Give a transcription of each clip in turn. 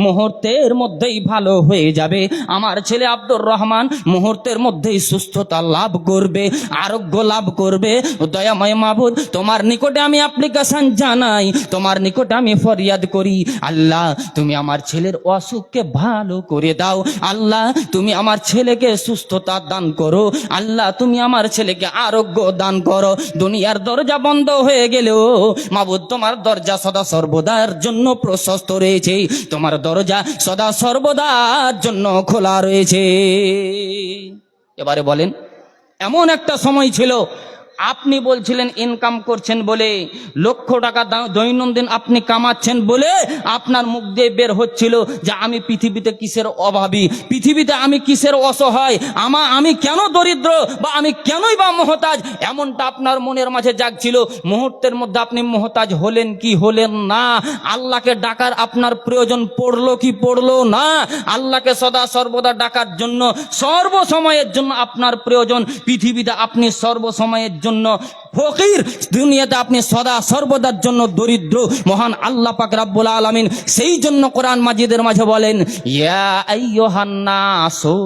মুহূর্তের মধ্যেই ভালো হয়ে যাবে। আমার ছেলে আব্দুর রহমান মুহূর্তের মধ্যেই সুস্থতা লাভ করবে, আরোগ্য লাভ করবে। দয়াময় মাবুদ, তোমার নিকটে আমি অ্যাপ্লিকেশন জানাই, তোমার নিকটে আমি ফরিয়াদ করি, আল্লাহ তুমি আমার ছেলের অসুখকে ভালো করে দাও। আল্লাহ তুমি আমার ছেলেকে সুস্থতা দান করো। আল্লাহ তুমি আমার ছেলেকে আরোগ্য দান করো। দুনিয়ার দরজা বন্ধ হয়ে গেলেও মাবুদ তোমার দরজা সদা সর্বদার জন্য প্রশস্ত রয়েছে, তোমার দরজা সদা সর্বদার জন্য খোলা রয়েছে। এবারে বলেন, এমন একটা সময় ছিল আপনি বলছিলেন ইনকাম করছেন বলে, লক্ষ টাকা দৈনন্দিন আপনি কামাচ্ছেন বলে আপনার মুখ দিয়ে বের হচ্ছিল যে আমি পৃথিবীতে কিসের অভাবী, পৃথিবীতে আমি কিসের অসহায়, আমি কেন দরিদ্র বা আমি কেনই বা মুহতাজ, এমনটা আপনার মনের মাঝে জাগছিল। মুহূর্তের মধ্যে আপনি মুহতাজ হলেন কি হলেন না? আল্লাহকে ডাকার আপনার প্রয়োজন পড়লো কি পড়লো না? আল্লাহকে সদা সর্বদা ডাকার জন্য সর্বসময়ের জন্য আপনার প্রয়োজন। পৃথিবীতে আপনি সর্বসময়ের জন্য ফকির, দুনিয়াতে আপনি সদা সর্বদার জন্য দরিদ্র। মহান আল্লাহ পাক রব্বুল আলামিন সেই জন্য কোরআন মাজিদের মাঝে বলেন, ইয়া আইয়ুহান নাসু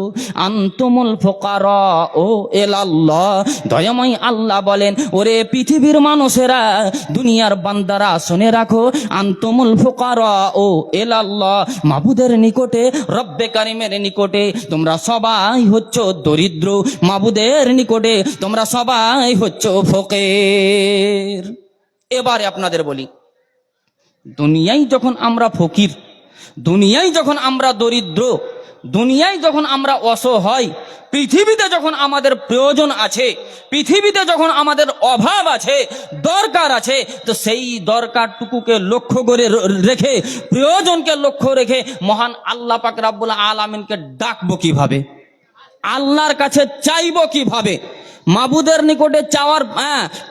আনতুমুল ফুকারাউ ইলাল্লাহ। দয়াময় আল্লাহ বলেন, ওরে পৃথিবীর মানুষেরা, দুনিয়ার বান্দারা শুনে রাখো, আনতুমুল ফুকারাউ ইলাল্লাহ, মাবুদের নিকটে, রব্বে কারিমের নিকটে তোমরা সবাই হচ্ছ দরিদ্র, মাবুদের নিকটে তোমরা সবাই হচ্ছ ফকির। এবারে আপনাদের বলি, দুনিয়ায় যখন আমরা ফকির, দুনিয়ায় যখন আমরা দরিদ্র, দুনিয়ায় যখন আমরা অসহায়, পৃথিবীতে যখন আমাদের প্রয়োজন আছে, পৃথিবীতে যখন আমাদের অভাব আছে, দরকার আছে, তো সেই দরকারটুকুকে লক্ষ্য করে রেখে, প্রয়োজনকে লক্ষ্য রেখে মহান আল্লাহ পাক রব্বুল আলামিনকে ডাকবো কিভাবে? আল্লাহর কাছে চাইবো কিভাবে? মাবুদের নিকটে চাওয়ার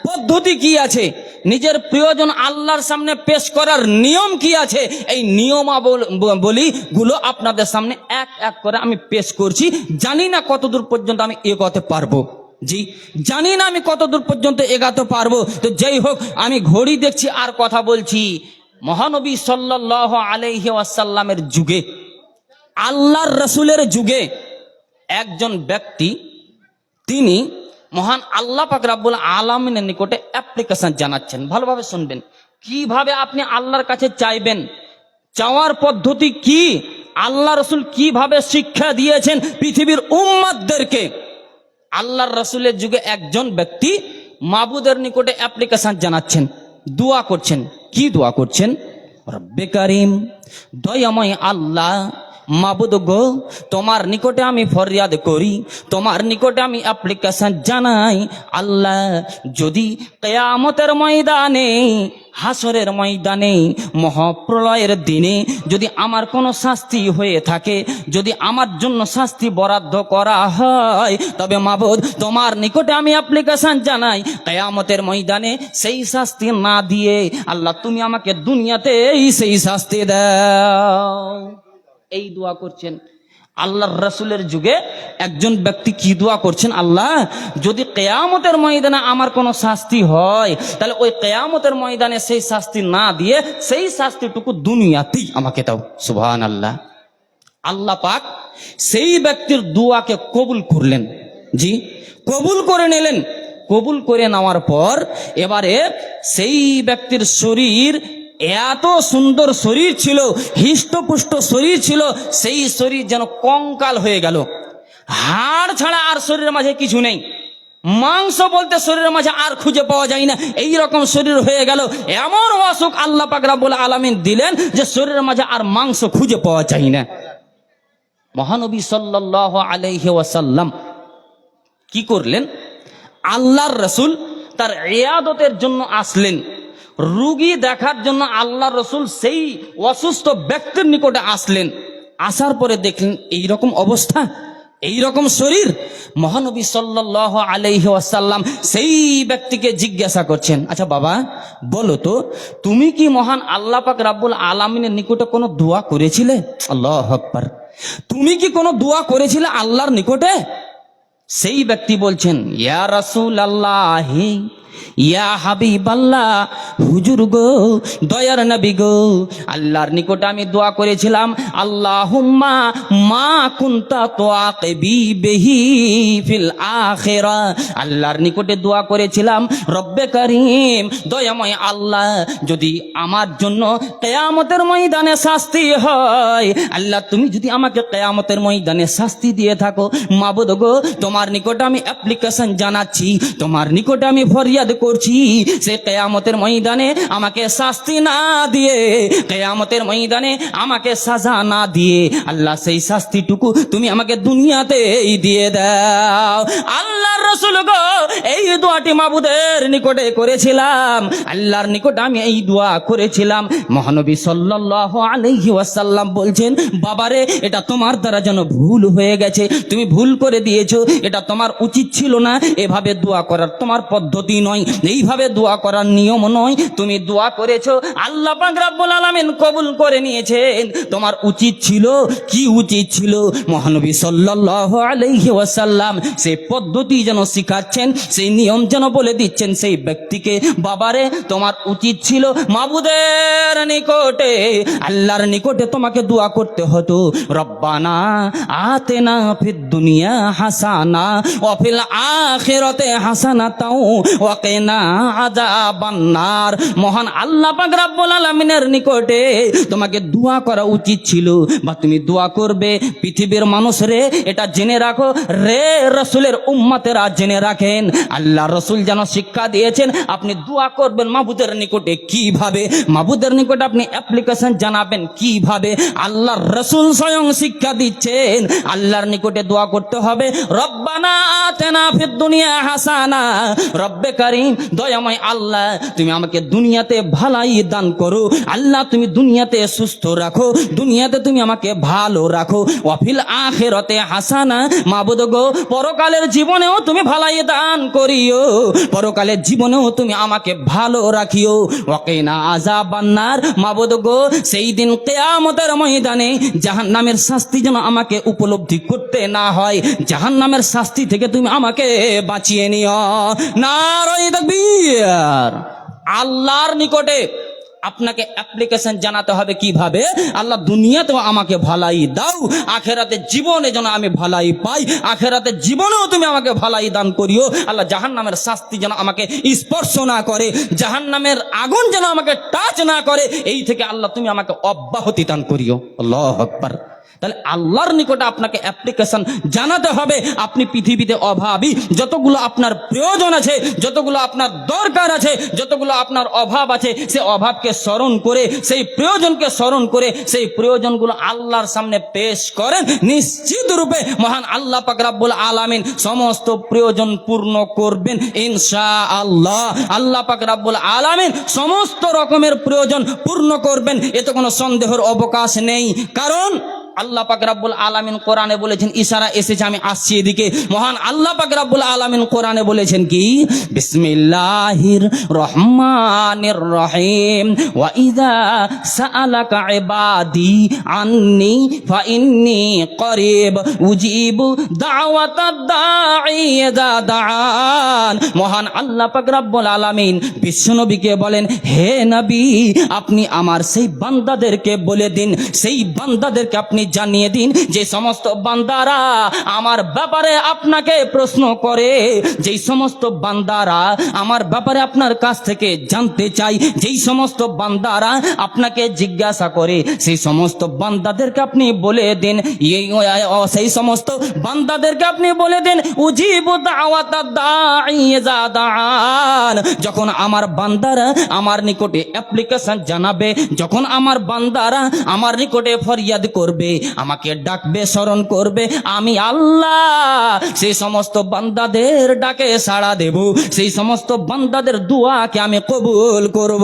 পদ্ধতি কি আছে? নিজের প্রয়োজন আল্লাহর সামনে পেশ করার নিয়ম কি আছে? এই নিয়মাবলী গুলো আপনাদের সামনে এক এক করে আমি পেশ করছি। জানি না কতদূর পর্যন্ত আমি এগোতে পারবো, জি জানি না আমি কতদূর পর্যন্ত এগাতে পারবো। তো যাই হোক, আমি ঘড়ি দেখছি আর কথা বলছি। মহানবী সাল্লাল্লাহু আলাইহি ওয়াসাল্লামের যুগে, আল্লাহর রাসূলের যুগে একজন ব্যক্তি, তিনি মহান আল্লাহ পাক রব্বুল আলামিনের নিকটে অ্যাপ্লিকেশন জানাচ্ছেন। ভালোভাবে শুনবেন, কিভাবে আপনি আল্লাহর কাছে চাইবেন, চাওয়ার পদ্ধতি কি, আল্লাহ রসুল কিভাবে শিক্ষা দিয়েছেন পৃথিবীর উম্মতদেরকে। আল্লাহর রসুলের যুগে একজন ব্যক্তি মাবুদের নিকটে অ্যাপ্লিকেশন জানাচ্ছেন, দোয়া করছেন। কি দোয়া করছেন? রব্বে কারিম, দয়াময় আল্লাহ, মাবুদ গো, তোমার নিকটে আমি ফরিয়াদ করি, তোমার নিকটে আমি অ্যাপ্লিকেশন জানাই। আল্লাহ, যদি কিয়ামতের ময়দানে, হাসরের ময়দানে, মহাপ্রলয়ের দিনে যদি আমার কোনো শাস্তি হয়ে থাকে, যদি আমার জন্য শাস্তি বরাদ্দ করা হয়, তবে মাবুদ তোমার নিকটে আমি অ্যাপ্লিকেশন জানাই, কিয়ামতের ময়দানে সেই শাস্তি না দিয়ে আল্লাহ তুমি আমাকে দুনিয়াতেই সেই শাস্তি দাও। এই দোয়া করছেন আল্লাহর রাসূলের যুগে একজন ব্যক্তি। কি দোয়া করছেন? আল্লাহ, যদি কিয়ামতের ময়দানে আমার কোনো শাস্তি হয়, তাহলে ওই কিয়ামতের ময়দানে সেই শাস্তি না দিয়ে সেই শাস্তিটুকু দুনিয়াতেই আমাকে দাও। সুবহানাল্লাহ। আল্লাহ পাক সেই ব্যক্তির দোয়াকে কবুল করলেন, জি কবুল করে নিলেন। কবুল করে নেওয়ার পর এবারে সেই ব্যক্তির শরীর, এত সুন্দর শরীর ছিল, হৃষ্টপুষ্ট শরীর ছিল, সেই শরীর যেন কঙ্কাল হয়ে গেল। হাড় ছাড়া আর শরীরের মাঝে কিছু নেই, মাংস বলতে শরীরের মাঝে আর খুঁজে পাওয়া যায় না, এই রকম শরীর হয়ে গেল। এমন অসুখ আল্লাহ পাক রব্বুল আলামিন দিলেন যে শরীরের মাঝে আর মাংস খুঁজে পাওয়া যায় না। মহানবী সাল্লাল্লাহু আলাইহি ওয়াসাল্লাম কি করলেন? আল্লাহর রাসূল তার ইয়াদতের জন্য আসলেন, রোগী দেখার জন্য আল্লাহর রাসূল সেই অসুস্থ ব্যক্তির নিকটে আসলেন। আসার পরে দেখলেন এই রকম অবস্থা, এই রকম শরীর। মহানবী সাল্লাল্লাহু আলাইহি ওয়াসাল্লাম সেই ব্যক্তিকে জিজ্ঞাসা করছেন, আচ্ছা বাবা বলো তো, তুমি কি মহান আল্লাহ পাক রব্বুল আলামিনের নিকটে কোনো দোয়া করেছিলে? আল্লাহু আকবার। তুমি কি কোনো দোয়া করেছিলে আল্লাহর নিকটে? সেই ব্যক্তি বলছেন, ইয়া রাসূলুল্লাহ, ইয়া হাবিবাল্লাহ, হুজুর গো, দয়ার নবী গো, আল্লাহর নিকটে আমি দোয়া করেছিলাম, আল্লাহুম্মা মা কুনতা তুআকিবি বিহি ফিল আখিরা। আল্লাহর নিকটে দোয়া করেছিলাম, রব্বে করিম, দয়াময় আল্লাহ, যদি আমার জন্য কিয়ামতের ময়দানে শাস্তি হয়, আল্লাহ তুমি যদি আমাকে কিয়ামতের ময়দানে শাস্তি দিয়ে থাকো, মাবুদ গো, তোমার নিকটে আমি অ্যাপ্লিকেশন জানাচ্ছি, তোমার নিকটে আমি ফরিয়াদ করছি, সে কিয়ামতের ময়দানে আমাকে শাস্তি না দিয়ে, কিয়ামতের ময়দানে আমাকে সাজা না দিয়ে, আল্লাহ সেই শাস্তিটুকু তুমি আমাকে দুনিয়াতেই দিয়ে দাও। আল্লাহর রাসূল গো, এই দোয়াটি মাবুদের নিকটে করেছিলাম, আল্লাহর নিকটে আমি এই দোয়া করেছিলাম। মহানবী সাল্লাল্লাহু আলাইহি ওয়াসাল্লাম বলছেন, বাবারে, এটা তোমার দ্বারা যেন ভুল হয়ে গেছে, তুমি ভুল করে দিয়েছো, এটা তোমার উচিত ছিল না, এভাবে দোয়া করার তোমার পদ্ধতি নয়, এইভাবে দোয়া করার নিয়ম নয়, তুমি দোয়া করেছো, আল্লাহ পাক রব্বুল আলামিন কবুল করে নিয়েছেন, তোমার উচিত ছিল, কি উচিত ছিল? মহানবী সাল্লাল্লাহু আলাইহি ওয়াসাল্লাম সেই পদ্ধতি যেন শিখাচ্ছেন, সেই নিয়ম যেন বলে দিচ্ছেন সেই ব্যক্তিকে, বাবারে, তোমার উচিত ছিল মাবুদের নিকটে, আল্লাহর নিকটে তোমাকে দোয়া করতে হতো, রব্বানা আতেনা ফিদ দুনিয়া হাসানা ওয়া ফিল আখিরাতি হাসানাতাও ওয়া কিনা আযাবান্নার। মহান আল্লাহ পাক রব্বুল আলামিনের নিকটে তোমাকে দোয়া করা উচিত ছিল, বা তুমি দোয়া করবে। পৃথিবীর মানুষ রে, এটা জেনে রাখো রে, রাসূলের উম্মতেরা জেনে রাখেন, আল্লাহ রাসূল যেন শিক্ষা দিয়েছেন, আপনি দোয়া করবেন মাবুদের নিকটে কিভাবে, মাবুদের নিকটে আপনি অ্যাপ্লিকেশন জানাবেন কিভাবে, আল্লাহর রাসূল স্বয়ং শিক্ষা দিচ্ছেন। আল্লাহর নিকটে দোয়া করতে হবে, রব্বানা আতেনা ফিদ দুনিয়া হাসানা, রব্বে করিম, দয়াময় আল্লাহ, তুমি আমাকে দুনিয়াতে ভালাই দান করো, আল্লাহ তুমি দুনিয়াতে সুস্থ রাখো, দুনিয়াতে তুমি আমাকে ভালো রাখো, ওয়া ফিল আখিরাতে হাসানা, মাবুদ গো, পরকালের জীবনেও তুমি ভালাই দান করিও, পরকালের জীবনেও তুমি আমাকে ভালো রাখিও, ওয়া কিনা আযাবান্নার, মাবুদ গো, সেই দিন কিয়ামতের ময়দানে জাহান্নামের শাস্তি যেন আমাকে উপলব্ধি করতে না হয়, জাহান্নামের শাস্তি থেকে তুমি আমাকে বাঁচিয়ে নিও। নারায়ে তাকবীর। আল্লাহর নিকটে আপনাকে অ্যাপ্লিকেশন জানাতে হবে কিভাবে, আল্লাহ দুনিয়াতেও আমাকে ভালাই দাও, আখেরাতের জীবনে যেন আমি ভালাই পাই, আখেরাতের জীবনেও তুমি আমাকে ভালাই দান করিও, আল্লাহ জাহান্নামের শাস্তি যেন আমাকে স্পর্শ না করে, জাহান্নামের আগুন যেন আমাকে টাচ না করে, এই থেকে আল্লাহ তুমি আমাকে অব্যাহতি দান করিও। আল্লাহু আকবার। তাহলে আল্লাহর নিকটে আপনাকে অ্যাপ্লিকেশন জানাতে হবে। আপনি পৃথিবীতে অভাবী, যতগুলো আপনার প্রয়োজন আছে, যতগুলো আপনার দরকার আছে, যতগুলো আপনার অভাব আছে, সে অভাবকে স্মরণ করে, সেই প্রয়োজনকে স্মরণ করে, সেই প্রয়োজনগুলো আল্লাহর সামনে পেশ করেন, নিশ্চিত রূপে মহান আল্লাহ পাক রব্বুল আলামিন সমস্ত প্রয়োজন পূর্ণ করবেন ইনশাআল্লাহ। আল্লাহ পাক রব্বুল আলামিন সমস্ত রকমের প্রয়োজন পূর্ণ করবেন, এতে কোনো সন্দেহের অবকাশ নেই। কারণ আল্লাহ পাক রব্বুল আলামিন কোরআনে বলেছেন, ইশারা এসেছে, আমি আসছি এদিকে, মহান আল্লাহ পাক রব্বুল আলামিন কোরআনে বলেছেন কি, বিসমিল্লাহির রহমানির রহিম, ওয়া ইযা সাআলাকা ইবাদি আন্নী ফাইন্নী করিব উজিবু দাওয়াতাদ দাঈ ইযা দাআন। মহান আল্লাহ পাক রব্বুল আলামিন বিশ্বনবীকে বলেন, হে নবী, আপনি আমার সেই বান্দাদেরকে বলে দিন, সেই বান্দাদেরকে আপনি জানিয়ে দিন, যে সমস্ত বান্দারা আমার ব্যাপারে আপনাকে প্রশ্ন করে, যেই সমস্ত বান্দারা আমার ব্যাপারে আপনার কাছ থেকে জানতে চাই, যেই সমস্ত বান্দারা আপনাকে জিজ্ঞাসা করে, সেই সমস্ত বান্দাদেরকে আপনি বলে দিন, সেই সমস্ত বান্দাদেরকে আপনি বলে দিন, উজিবু দাওয়াতাদ দাঈ ইযা দাআন। যখন আমার বান্দারা আমার নিকটে অ্যাপ্লিকেশন জানাবে, যখন আমার বান্দারা আমার নিকটে ফরিয়াদ করবে, আমাকে ডাকবে, স্মরণ করবে, আমি আল্লাহ সেই সমস্ত বান্দাদের ডাকে সাড়া দেব, সেই সমস্ত বান্দাদের দুয়াকে আমি কবুল করব।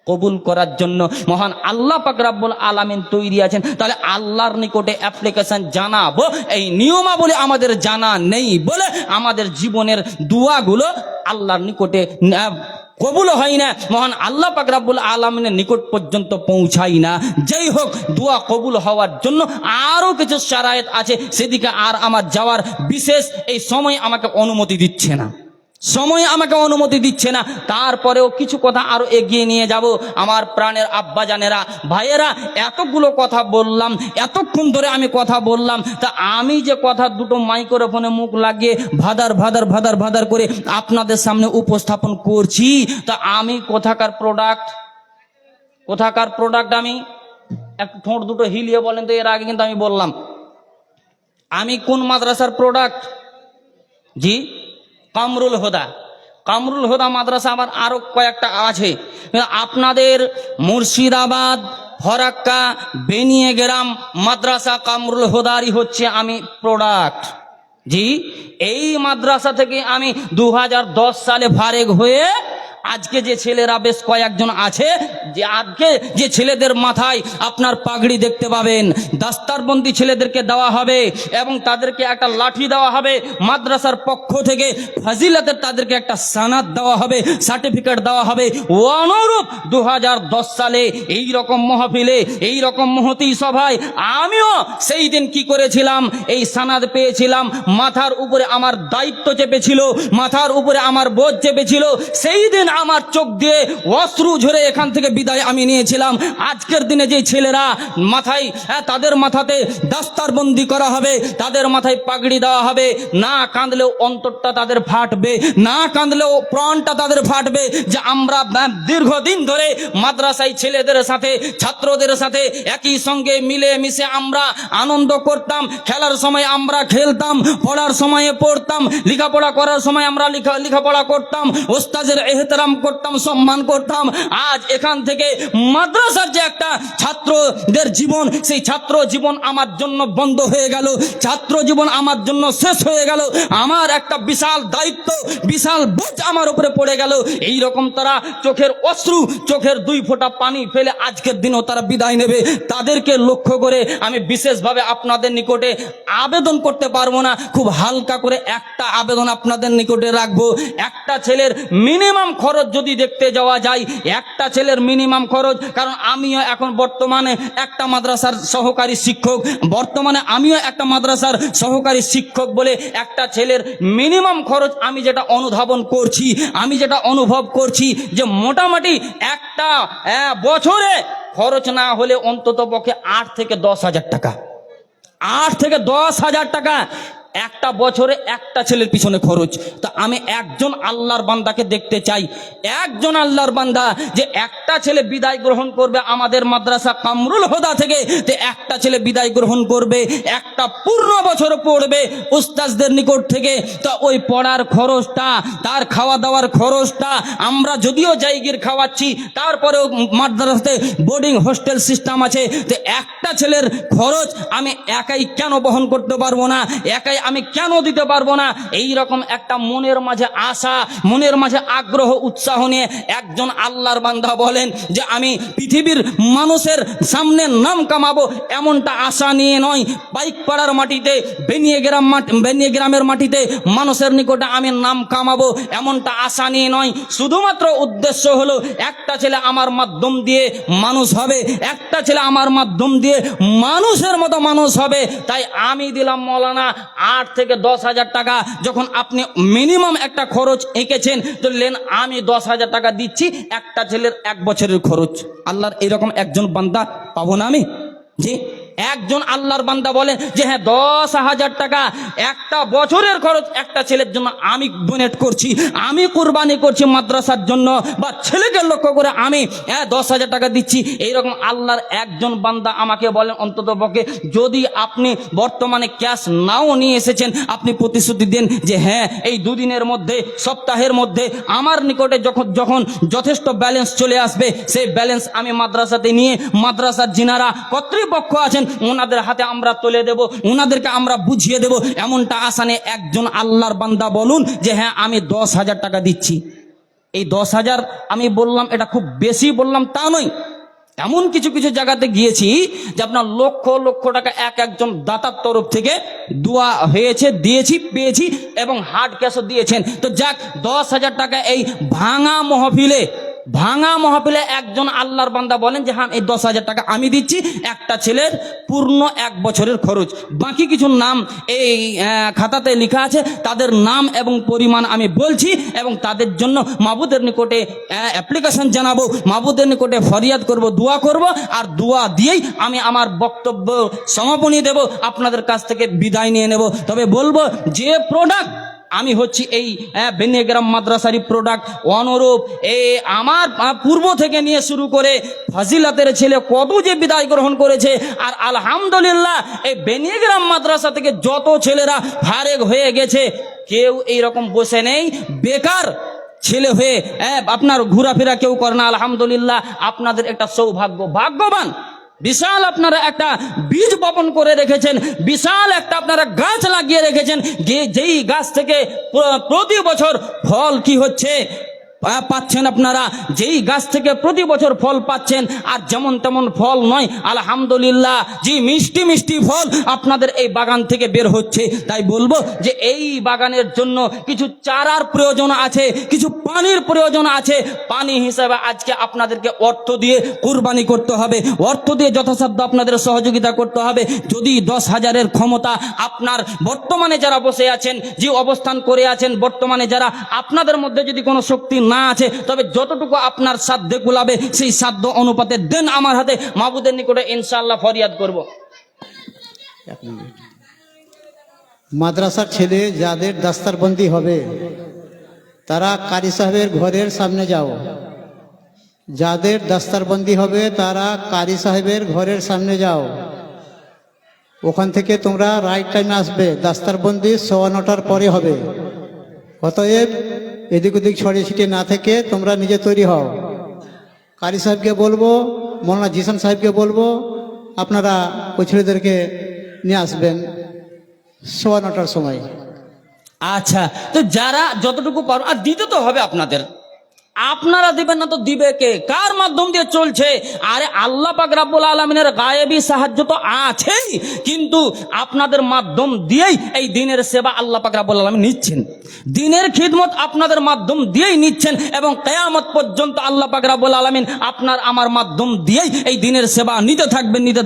কবুল করার জন্য মহান আল্লাহ পাক রব্বুল আলামিন তৈরি আছেন। তাহলে আল্লাহর নিকটে অ্যাপ্লিকেশন জানাবো, এই নিয়মাবলী আমাদের জানা নেই বলে আমাদের জীবনের দুয়াগুলো আল্লাহর নিকটে কবুল হয় না, মহান আল্লাহ পাক রব্বুল আলামিনের নিকট পর্যন্ত পৌঁছাই না। যাই হোক, দোয়া কবুল হওয়ার জন্য আরো কিছু শারায়েত আছে, সেদিকে আর আমার যাওয়ার বিশেষ এই সময় আমাকে অনুমতি দিচ্ছে না। সময় আমাকে অনুমতি দিচ্ছে না, তারপরেও কিছু কথা আরো এগিয়ে নিয়ে যাব। আমার প্রাণের আব্বা জানেরা, ভাইয়েরা, এতগুলো কথা বললাম, এতক্ষণ ধরে আমি কথা বললাম, তা আমি যে কথা দুটো মাইক্রোফোনে মুখ লাগিয়ে ভাদার ভাদার ভাদার ভাদার করে আপনাদের সামনে উপস্থাপন করছি, তা আমি কোথাকার প্রোডাক্ট আমি একটু ঠোঁট দুটো হিলিয়ে বলেন তো। এর আগে কিন্তু আমি বললাম আমি কোন মাদ্রাসার প্রোডাক্ট। জি, কামরুল হুদা মাদ্রাসা। আবার আরো কয়েকটা আছে আপনাদের মুর্শিদাবাদ, ফরাক্কা, বেনিয়াগ্রাম মাদ্রাসা কামরুল হুদারই হচ্ছে আমি প্রোডাক্ট। জি, এই মাদ্রাসা থেকে আমি 2010 সালে ফারেগ হয়ে আজকে যে ছেলেরা বেশ কয়েকজন আছে, যে আজকে যে ছেলেদের মাথায় আপনার পাগড়ি দেখতে পাবেন, দাস্তারবন্দি ছেলেদেরকে দেওয়া হবে এবং তাদেরকে একটা লাঠি দেওয়া হবে মাদ্রাসার পক্ষ থেকে, ফাজিলাতের তাদেরকে একটা সানাদ দেওয়া হবে, সার্টিফিকেট দেওয়া হবে। অনুরূপ 2010 সালে এই রকম মহফিলে, এই রকম মহতি সভায় আমিও সেই দিন কি করেছিলাম, এই সানাদ পেয়েছিলাম। মাথার উপরে আমার দায়িত্ব চেপেছিল, মাথার উপরে আমার বোঝ চেপেছিল। সেই দিন আমার চোখ দিয়ে অশ্রু ঝরে এখান থেকে বিদায় আমি নিয়েছিলাম। আজকের দিনে যে ছেলেরা মাথায়, তাদের মাথাতে দাস্তারবন্দি করা হবে, তাদের মাথায় পাগড়ি দেওয়া হবে, না কাঁদলেও অন্তরটা তাদের ফাটবে, না কাঁদলেও প্রাণটা তাদের ফাটবে, যে আমরা দীর্ঘদিন ধরে মাদ্রাসায় ছেলেদের সাথে, ছাত্রদের সাথে একই সঙ্গে মিলে মিশে আমরা আনন্দ করতাম, খেলার সময় আমরা খেলতাম, পড়ার সময়ে পড়তাম, লেখাপড়া করার সময় আমরা লেখাপড়া করতাম, ওস্তাদের এহতেরাম করতাম, সম্মান করতাম। আজ এখান থেকে মাদ্রাসার যে একটা ছাত্রদের জীবন, সেই ছাত্র জীবন আমার জন্য বন্ধ হয়ে গেল, ছাত্র জীবন আমার জন্য শেষ হয়ে গেল। আমার একটা বিশাল দায়িত্ব, বিশাল বোঝ আমার উপরে পড়ে গেল। এই রকম তারা চোখের অশ্রু, চোখের 2 ফোঁটা পানি ফেলে আজকের দিনও তারা বিদায় নেবে। তাদেরকে লক্ষ্য করে আমি বিশেষভাবে আপনাদের নিকটে আবেদন করতে পারবো না, খুব হালকা করে একটা আবেদন আপনাদের নিকটে রাখবো। একটা ছেলের মিনিমাম খরচ যদি দেখতে যাওয়া যায়, একটা ছেলের মিনিমাম খরচ, কারণ আমিও এখন বর্তমানে একটা মাদ্রাসার সহকারী শিক্ষক বলে একটা ছেলের মিনিমাম খরচ আমি যেটা অনুভব করছি যে মোটামুটি একটা বছরে খরচ না হলে অন্তত পক্ষে 8 থেকে 10 হাজার টাকা, 8 থেকে 10 হাজার টাকা একটা বছরে একটা ছেলের পিছনে খরচ। তা আমি একজন আল্লাহর বান্দাকে দেখতে চাই, একজন আল্লাহর বান্দা যে একটা ছেলে বিদায় গ্রহণ করবে আমাদের মাদ্রাসা কামরুল হুদা থেকে, যে একটা ছেলে বিদায় গ্রহণ করবে, একটা পূর্ণ বছর পড়বে উস্তাদদের নিকট থেকে। তা ওই পড়ার খরচটা, তার খাওয়া দাওয়ার খরচটা, আমরা যদিও জায়গির খাওয়াচ্ছি, তারপরেও মাদ্রাসাতে বোর্ডিং হোস্টেল সিস্টেম আছে, তো একটা ছেলের খরচ আমি একাই কেন বহন করতে পারবো না, একাই আমি কেন দিতে পারবো না? এই রকম একটা মনের মাঝে আশা, মনের মাঝে আগ্রহ, উৎসাহ নিয়ে একজন আল্লাহর বান্দা বলেন যে আমি পৃথিবীর মানুষের সামনে নাম কামাবো, এমনটা আশা নিয়ে নয়। পাইকপাড়ার মাটিতে, বেনিয়াগ্রামের মাটিতে মানুষের নিকটে আমি নাম কামাবো, এমনটা আশা নিয়ে নয়। শুধুমাত্র উদ্দেশ্য হলো একটা ছেলে আমার মাধ্যম দিয়ে মানুষ হবে, একটা ছেলে আমার মাধ্যম দিয়ে মানুষের মতো মানুষ হবে। তাই আমি দিলাম মৌলানা 8 থেকে 10 হাজার টাকা। যখন আপনি মিনিমাম একটা খরচ এঁকেছেন, তো লেন আমি 10 হাজার টাকা দিচ্ছি, একটা ছেলের 1 বছরের খরচ। আল্লাহর এরকম একজন বান্দা পাবো না আমি? জি, একজন আল্লাহর বান্দা বলেন যে হ্যাঁ 10 হাজার টাকা একটা বছরের খরচ একটা ছেলের জন্য আমি ডোনেট করছি, আমি কুরবানি করছি মাদ্রাসার জন্য, বা ছেলেকে লক্ষ্য করে আমি 10 হাজার টাকা দিচ্ছি। এইরকম আল্লাহর একজন বান্দা আমাকে বলেন অন্তত পক্ষে, যদি আপনি বর্তমানে ক্যাশ নাও নিয়ে এসেছেন, আপনি প্রতিশ্রুতি দেন যে হ্যাঁ এই 2 দিনের মধ্যে, সপ্তাহের মধ্যে আমার নিকটে যখন যথেষ্ট ব্যালেন্স চলে আসবে, সেই ব্যালেন্স আমি মাদ্রাসাতে নিয়ে মাদ্রাসার যিনারা কর্তৃপক্ষ আছেন ওনাদের হাতে আমরা তুলে দেব, ওনাদেরকে আমরা বুঝিয়ে দেব। এমনটা আশা নিয়ে একজন আল্লাহর বান্দা বলুন যে হ্যাঁ আমি 10 হাজার টাকা দিচ্ছি। এই 10 হাজার আমি বললাম এটা খুব বেশি বললাম তা নয়। এমন কিছু কিছু জায়গাতে গিয়েছি যে আপনার লক্ষ লক্ষ টাকা একজন দাতার তরফ থেকে দোয়া হয়েছে, দিয়েছি, পেয়েছি, এবং হার্ড ক্যাশও দিয়েছেন। তো যাক, 10 হাজার টাকা এই ভাঙা ভাঙা মাহফিলে একজন আল্লাহর বান্দা বলেন যে হ্যাঁ এই 10,000 টাকা আমি দিচ্ছি, একটা ছেলের পূর্ণ 1 বছরের খরচ। বাকি কিছু নাম এই খাতাতে লেখা আছে, তাদের নাম এবং পরিমাণ আমি বলছি এবং তাদের জন্য মাবুদের নিকটে অ্যাপ্লিকেশন জানাবো, মাবুদের নিকটে ফরিয়াদ করব, দোয়া করব, আর দোয়া দিয়েই আমি আমার বক্তব্য সমাপনী দেব, আপনাদের কাছ থেকে বিদায় নিয়ে নেব। তবে বলবো যে প্রোডাক্ট আমি হচ্ছি এই বেনিয়াগ্রাম মাদ্রাসারি প্রোডাক্ট অনুরূপ এই আমার পূর্ব থেকে নিয়ে শুরু করে ফাজিলাতের ছেলে কত যে বিদায় গ্রহণ করেছে, আর আলহামদুলিল্লাহ এই বেনিয়াগ্রাম মাদ্রাসা থেকে যত ছেলেরা ফারেগ হয়ে গেছে, কেউ এইরকম বসে নেই বেকার ছেলে হয়ে আপনার ঘোরাফেরা কেউ করে না। আলহামদুলিল্লাহ আপনাদের একটা সৌভাগ্য, ভাগ্যবান। বিশাল আপনারা একটা বীজ বপন করে রেখেছেন, বিশাল একটা আপনারা গাছ লাগিয়ে রেখেছেন, যেই গাছ থেকে প্রতি বছর ফল কি হচ্ছে পাচ্ছেন আপনারা, যেই গাছ থেকে প্রতি বছর ফল পাচ্ছেন, আর যেমন তেমন ফল নয়, আলহামদুলিল্লাহ যে মিষ্টি মিষ্টি ফল আপনাদের এই বাগান থেকে বের হচ্ছে। তাই বলবো যে এই বাগানের জন্য কিছু চারার প্রয়োজন আছে, কিছু পানির প্রয়োজন আছে। পানি হিসাবে আজকে আপনাদেরকে অর্থ দিয়ে কুরবানি করতে হবে, অর্থ দিয়ে যথাসাধ্য আপনাদের সহযোগিতা করতে হবে। যদি 10,000-এর ক্ষমতা আপনার বর্তমানে যারা বসে আছেন, যে অবস্থান করে আছেন বর্তমানে যারা, আপনাদের মধ্যে যদি কোনো শক্তি না আছে, তবে যতটুকু আপনার সাধ্যে কুলাবে সেই সাধ্য অনুপাতে দেন আমার হাতে, মাবুদের নিকটে ইনশাআল্লাহ ফরিয়াদ করব। মাদ্রাসার ছেলে যাদের দাস্তারবন্দি হবে তারা কারি সাহেবের ঘরের সামনে যাও। যাদের দাস্তারবন্দি হবে তারা কারি সাহেবের ঘরের সামনে যাও। ওখান থেকে তোমরা রাইট টাইমে আসবে। দাস্তারবন্দি 9:15 পরে হবে। অতএব এদিক ওদিক ছড়িয়ে ছিটিয়ে না থেকে তোমরা নিজে তৈরি হও। কারি সাহেবকে বলবো, মৌলানা জিসান সাহেবকে বলবো, আপনারা ওই ছেলেদেরকে নিয়ে আসবেন 9:15 সময়। আচ্ছা, তো যারা যতটুকু পারো, আর দিতে তো হবে আপনাদের, আপনারা দিবেন না তো দিবে কে? কার মাধ্যম দিয়ে চলছে? আরে আল্লাহ পাক রব্বুল আলামিনের গায়েবী সাহায্য তো আছেই, কিন্তু আপনাদের মাধ্যম দিয়েই এই দিনের সেবা আল্লাহ পাক রব্বুল আলামিন নিচ্ছেন, দিনের খিদমত আপনাদের মাধ্যম দিয়েই নিচ্ছেন, এবং কিয়ামত পর্যন্ত আল্লাহ পাক রব্বুল আলামিন আপনার আমার মাধ্যম দিয়েই এই দিনের সেবা নিতে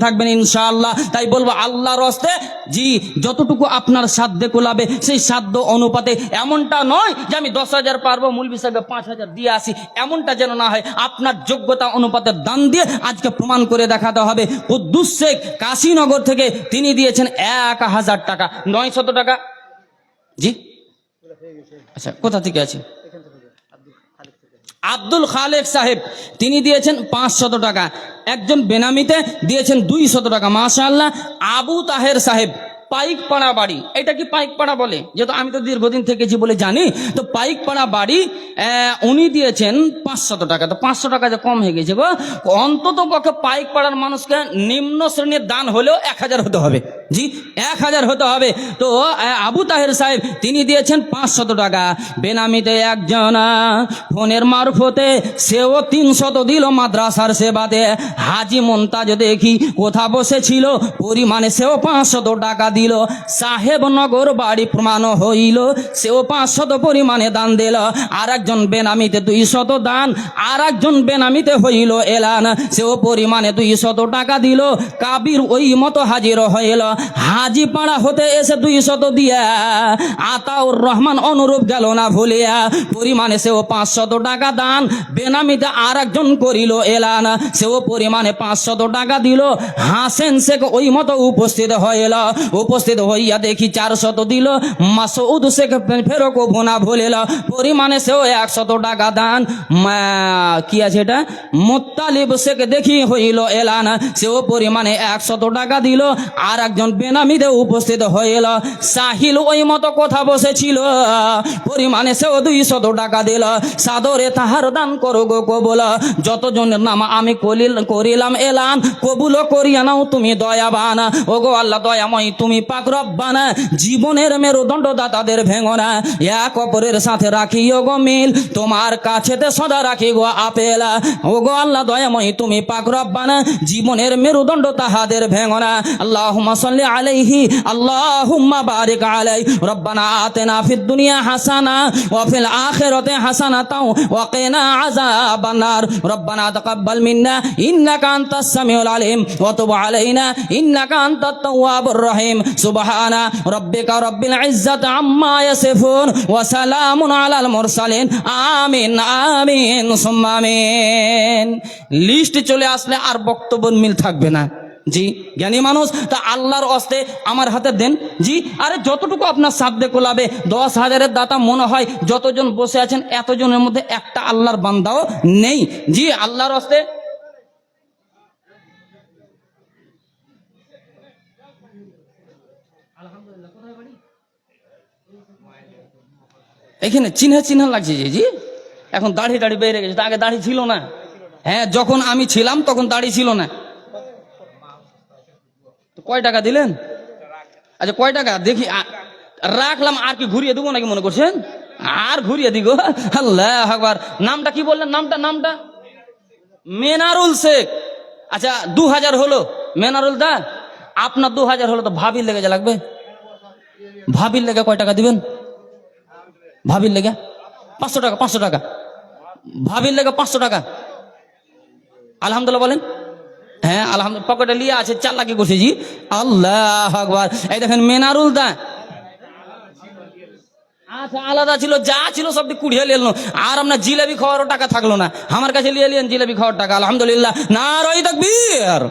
থাকবেন ইনশাআল্লাহ। তাই বলবো আল্লাহর হস্তে জি যতটুকু আপনার সাধ্যে কুলাবে সেই সাধ্য অনুপাতে, এমনটা নয় যে আমি 10,000 পারবো মৌলভী সাহেব 5,000 দিয়ে আসি, এমনটা যেন না হয়। আপনার যোগ্যতা অনুপাতে দান দিয়ে আজকে প্রমাণ করে দেখাতে হবে। কুদ্দুস শেখ কাশীনগর থেকে তিনি দিয়েছেন 1,000 টাকা, 900 টাকা। জি আচ্ছা, কোথা থেকে আছে? আব্দুল খালেক সাহেব তিনি দিয়েছেন 500 টাকা। একজন বেনামিতে দিয়েছেন 200 টাকা, মাশাআল্লাহ। আবু তাহের সাহেব পাইকপাড়া বাড়ি, এটা কি পাইকপাড়া বলে? যেহেতু আমি তো দীর্ঘদিন থেকেছি বলে জানি, তো পাইকপাড়া বাড়ি উনি দিয়েছেন 500 টাকা। তো 500 টাকা যে কম হয়ে গেছে গো, অন্তত পক্ষে পাইকপাড়ার মানুষকে নিম্ন শ্রেণীর দান হলেও 1,000 হতে হবে। জি 1,000 হতে হবে। তো আবু তাহের সাহেব তিনি দিয়েছেন 500 টাকা। বেনামিতে একজন ফোনের মারফতে সেও 300 দিল মাদ্রাসার সেবাতে। হাজি মন্তাজ দেখি কোথা বসেছিল পরিমাণে সেও 500 টাকা দিল। সাহেবনগর বাড়ি প্রমাণ হইল, সেও 500 পরিমাণে দান দিল। আর একজন বেনামিতে 200 দান, আর একজন বেনামিতে হইল এলান, সেও পরিমাণে 200 টাকা দিল। কাবির ওই মতো হাজির হইল, হাজি পাড়া হতে এসে 200 দিয়া। আতাউর রহমান অনুরূপ গেল না ভুলিয়া, পরিমাণে সেও 500 টাকা দান। বেনামিতে আর একজন করিল এলান, সেও পরিমাণে 500 টাকা দিল। হাসেন শেখ ওই মতো উপস্থিত হইয়া দেখি 400 দিল। মাসউদ শেখ ফেরক ভোনা ভুলিল, পরিমাণে সেও 100 টাকা দান। কি আছে এটা? মোত্তালিব শেখ দেখি হইল এলান, সেও পরিমাণে 100 টাকা দিল। আর একজন বেনামিতে উপস্থিত হইল, সাহিল ওই মতো কথা বসেছিল, পরিমাণে সেও 200 টাকা দিল। সাদরে তাহার দান করো গো কবুল, যতজনের নাম আমি করিলাম এলান, কবুল করিয়া নাও তুমি দয়াবান। ও গো আল্লাহ দয়াময়, তুমি তুমি পাক রব্বানা জীবনের মেরুদণ্ড দাতাদের ভেঙো না, এক অপরের সাথে রাখিও গো মিল, তোমার কাছেতে সদা রাখি গো আপেলা। ও গো আল্লাহ দয়াময়ী তুমি পাক রব্বানা জীবনের মেরুদণ্ড তাহাদের ভেঙো না। আল্লাহুম্মা সাল্লি আলাইহি আল্লাহুম্মা বারিক আলাই। রব্বানা আতিনা ফিদ দুনিয়া হাসানা ওয়া ফিল আখিরাতি হাসানাতাও ওয়া কিনা আযাবান নার। রব্বানা তাকাব্বাল মিন্না ইন্নাকা আনতাস সামিউল আলিম ওয়া তুব আলাইনা ইন্নাকা আনতাত তাওয়াবুর রহিম। সুবহানা রাব্বিকা রাব্বিল ইজ্জাতি আম্মা ইয়াসিফুন ওয়া সালামুন আলাল মুরসালিন। আমিন আমিন সুম্মা আমিন। লিস্ট চলে আসলে আর বক্তব্য মিল থাকবে না। জি জ্ঞানী মানুষ তা আল্লাহর হস্তে আমার হাতে দেন। জি আরে যতটুকু আপনার সাধ্যে কোলাবে, 10,000-এর দাতা মনে হয় যতজন বসে আছেন এতজনের মধ্যে একটা আল্লাহর বান্দাও নেই। জি আল্লাহর হস্তে এখানে চিহ্ন চিহ্ন লাগছে। জি এখন দাড়ি বেড়ে গেছে, আগে দাড়ি ছিল না। হ্যাঁ যখন আমি ছিলাম তখন দাড়ি ছিল না। তো কয় টাকা দিলেন? আচ্ছা কয় টাকা দেখি রাখলাম, আর কি ঘুরিয়ে দেবো নাকি মনে করছেন? আর ঘুরিয়ে দিব? আল্লাহু আকবার। নামটা কি বললেন? নামটা মেনারুল শেখ। আচ্ছা 2000 হলো মেনারুল দা, আপনার 2000 হলো, তো ভাবির লেগে যা লাগবে। ভাবির লেগে কয় টাকা দিবেন? ভাবির লেগে 500 টাকা। 500 টাকা ভাবির লেগে 500 টাকা। আলহামদুলিল্লাহ বলেন। হ্যাঁ আলহামদুলিল্লাহ পকেটে লিয়ে আছে, 4 লাখে করছে। জি আল্লাহু আকবার। এই দেখেন মেনারুল দা। আচ্ছা আলাদা ছিল, যা ছিল সব কুড়িয়ে নিল। আর আপনার জিলেবি খাওয়ারও টাকা থাকলো না, আমার কাছে নিয়ে নিলেন জিলেবি খাওয়ার টাকা। আলহামদুলিল্লাহ নারায়ে তাকবীর।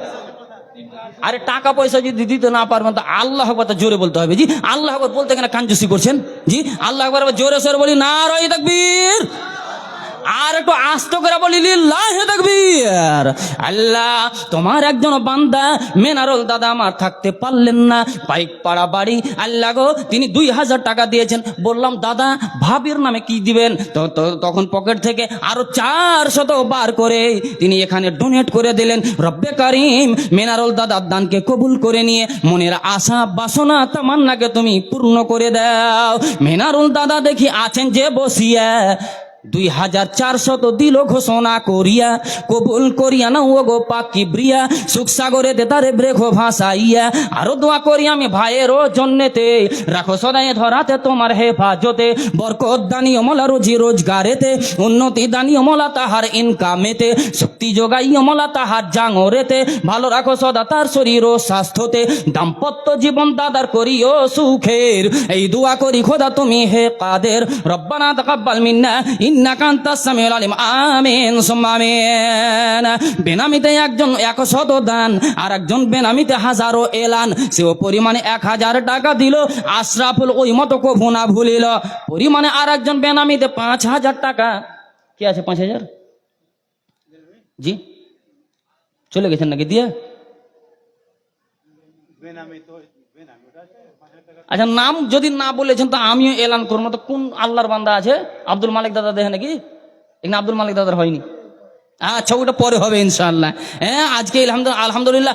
আরে টাকা পয়সা যদি দিতে না পারবেন তো আল্লাহু আকবার জোরে বলতে হবে। জি আল্লাহু আকবার বলতে কেন কাঞ্জুসি করছেন? জি আল্লাহু আকবার জোরে সোরে বলি নারায়ে তাকবীর। আর একটু আস্তে করে বলি লিল্লাহি তাকবীর। আল্লাহ তোমার একজন বান্দা মেনারুল দাদা আমার থাকতে পারলেন না, বাইক পাড়া বাড়ি। আল্লাহ গো তিনি 2000 টাকা দিয়েছেন। বললাম দাদা ভাবির নামে কি দিবেন? তখন পকেট থেকে আরো 400 বার করে তিনি এখানে ডোনেট করে দিলেন। রব্বে কারিম মেনারুল দাদার দানকে কবুল করে নিয়ে মনের আশা বাসনা তামান্নাকে তুমি পূর্ণ করে দাও। মেনারুল দাদা দেখি আছেন যে বসিয়া 2400 দিল ঘোষণা করিয়া, কবুল করিয়া না ও গো পাকি ব্রিয়া, সুখ সাগরে দে তারে ব্রেখো ভাসাইয়া। আরো দোয়া করি আমি ভাইয়েরও জন্যেতে, রাখো সদাই ধরাতে তোমার হেফাজতে, বরকত দানিও মোলা রোজি রোজগারেতে, উন্নতি দানিও মোলা তাহার ইনকামেতে, শক্তি যোগাইও মোলা তাহার জাঙরেতে, ভালো রাখো সদা তার শরীর ও স্বাস্থ্যতে, দাম্পত্য জীবন দাদার করিও সুখের। এই দোয়া করি খোদা তুমি হে কাদের। রব্বানা তাকাব্বাল মিন্না ইন্নাকা আনতাস সামিউল আলিম। আমিন সুম্মা আমিন। বেনামিতে একজন 100 দান, আর একজন বেনামিতে 1000 এলান। সেও পরিমাণে 1000 টাকা দিল। আশরাফুল ওই মতো কভু না ভুলিল পরিমাণে। আর একজন বেনামিতে 5000 টাকা। কি আছে 5000? জি চলে গেছেন নাকি দিয়ে? আচ্ছা নাম যদি না বলেছেন তো আমিও এলান করবো। তো কোন আল্লাহর বান্দা আছে? আব্দুল মালিক দাদা দেখে নাকি? এখানে আব্দুল মালিক দাদার হয়নি। আচ্ছা ওটা পরে হবে ইনশাআল্লাহ। হ্যাঁ আজকে আলহামদুলিল্লাহ